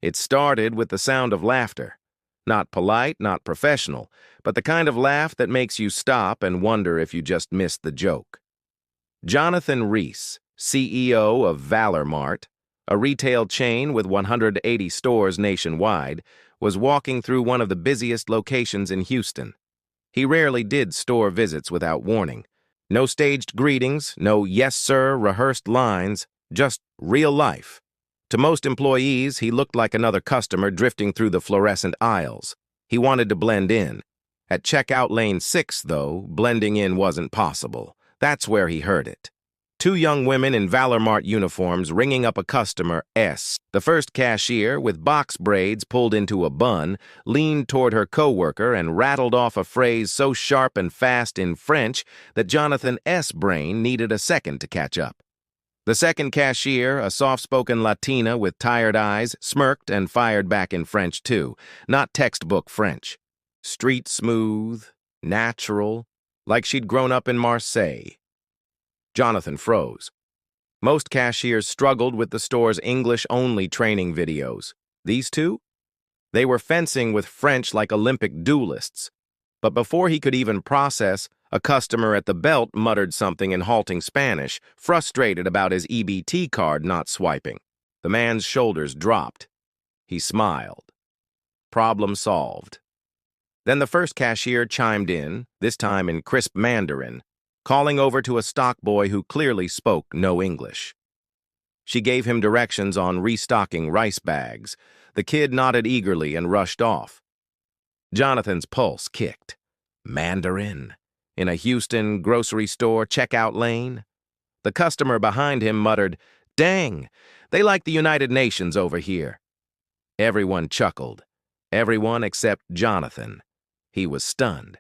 It started with the sound of laughter. Not polite, not professional, but the kind of laugh that makes you stop and wonder if you just missed the joke. Jonathan Reese, CEO of ValorMart, a retail chain with 180 stores nationwide, was walking through one of the busiest locations in Houston. He rarely did store visits without warning. No staged greetings, no yes sir rehearsed lines, just real life. To most employees, he looked like another customer drifting through the fluorescent aisles. He wanted to blend in. At checkout lane 6, though, blending in wasn't possible. That's where he heard it. Two young women in ValorMart uniforms ringing up a customer S. The first cashier, with box braids pulled into a bun, leaned toward her coworker and rattled off a phrase so sharp and fast in French that Jonathan S.'s brain needed a second to catch up. The second cashier, a soft-spoken Latina with tired eyes, smirked and fired back in French too, not textbook French. Street smooth, natural, like she'd grown up in Marseille. Jonathan froze. Most cashiers struggled with the store's English-only training videos. These two? They were fencing with French like Olympic duelists. But before he could even process, a customer at the belt muttered something in halting Spanish, frustrated about his EBT card not swiping. The man's shoulders dropped. He smiled. Problem solved. Then the first cashier chimed in, this time in crisp Mandarin, calling over to a stock boy who clearly spoke no English. She gave him directions on restocking rice bags. The kid nodded eagerly and rushed off. Jonathan's pulse kicked. Mandarin? In a Houston grocery store checkout lane? The customer behind him muttered, "Dang, they like the United Nations over here." Everyone chuckled. Everyone except Jonathan. He was stunned.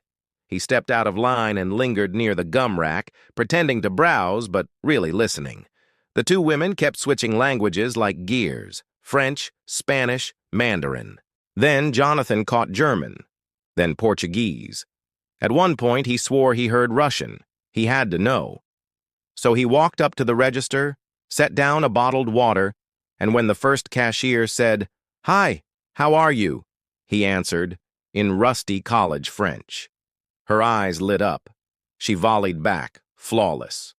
He stepped out of line and lingered near the gum rack, pretending to browse but really listening. The two women kept switching languages like gears: French, Spanish, Mandarin. Then Jonathan caught German, then Portuguese. At one point, he swore he heard Russian. He had to know. So he walked up to the register, set down a bottled water, and when the first cashier said, "Hi, how are you?" he answered, in rusty college French. Her eyes lit up. She volleyed back, flawless.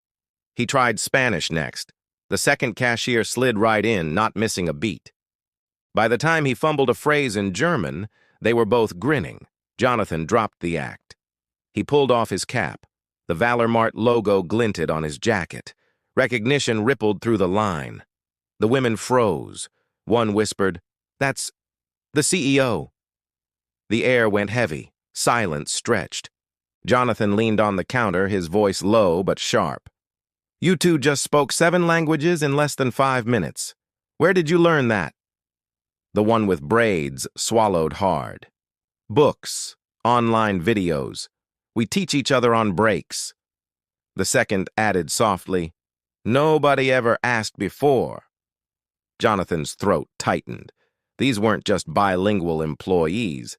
He tried Spanish next. The second cashier slid right in, not missing a beat. By the time he fumbled a phrase in German, they were both grinning. Jonathan dropped the act. He pulled off his cap. The ValorMart logo glinted on his jacket. Recognition rippled through the line. The women froze. One whispered, "That's the CEO." The air went heavy. Silence stretched. Jonathan leaned on the counter, his voice low but sharp. "You two just spoke 7 languages in less than 5 minutes. Where did you learn that?" The one with braids swallowed hard. "Books, online videos. We teach each other on breaks." The second added softly, "Nobody ever asked before." Jonathan's throat tightened. These weren't just bilingual employees.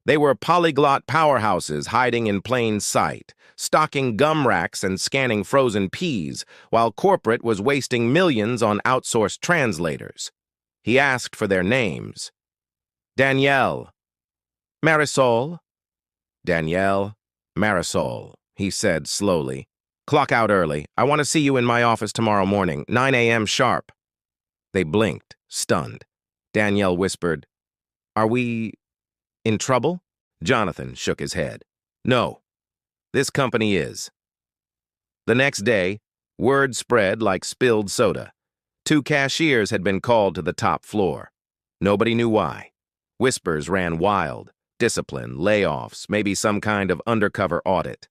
They were polyglot powerhouses hiding in plain sight, stocking gum racks and scanning frozen peas, while corporate was wasting millions on outsourced translators. He asked for their names. "Danielle." "Marisol." "Danielle, Marisol," he said slowly. "Clock out early. I want to see you in my office tomorrow morning, 9 a.m. sharp." They blinked, stunned. Danielle whispered, "Are we in trouble?" Jonathan shook his head. "No, this company is." The next day, word spread like spilled soda. 2 cashiers had been called to the top floor. Nobody knew why. Whispers ran wild. Discipline, layoffs, maybe some kind of undercover audit.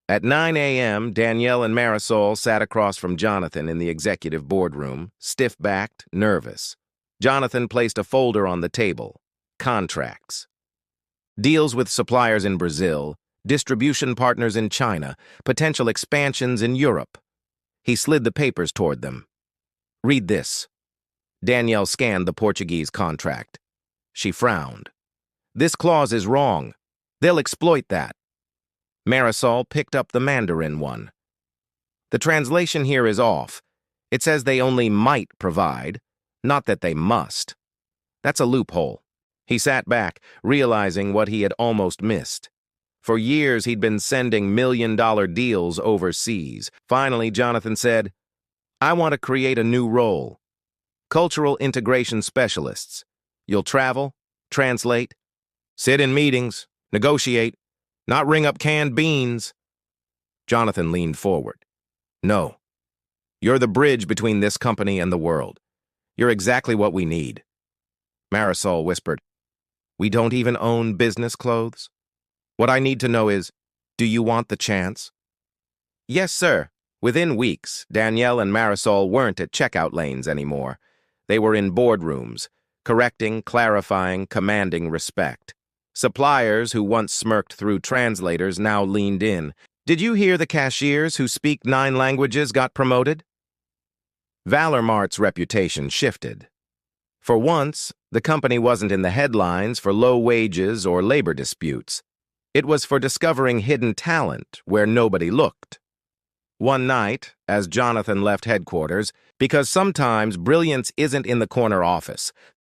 At 9 a.m., Danielle and Marisol sat across from Jonathan in the executive boardroom, stiff-backed, nervous. Jonathan placed a folder on the table. Contracts. Deals with suppliers in Brazil, distribution partners in China, potential expansions in Europe. He slid the papers toward them. "Read this." Danielle scanned the Portuguese contract. She frowned. "This clause is wrong. They'll exploit that." Marisol picked up the Mandarin one. "The translation here is off. It says they only might provide, not that they must." That's a loophole. He sat back, realizing what he had almost missed. For years, he'd been sending million-dollar deals overseas. Finally, Jonathan said, I want to create a new role. Cultural integration specialists. You'll travel, translate, sit in meetings, negotiate, not ring up canned beans. Jonathan leaned forward. No. You're the bridge between this company and the world. You're exactly what we need. Marisol whispered, We don't even own business clothes? What I need to know is, do you want the chance? Yes, sir. Within weeks, Danielle and Marisol weren't at checkout lanes anymore. They were in boardrooms, correcting, clarifying, commanding respect. Suppliers who once smirked through translators now leaned in. Did you hear the cashiers who speak 9 languages got promoted? ValorMart's reputation shifted. For once, the company wasn't in the headlines for low wages or labor disputes. It was for discovering hidden talent where nobody looked. One night, as Jonathan left headquarters, because sometimes brilliance isn't in the corner office,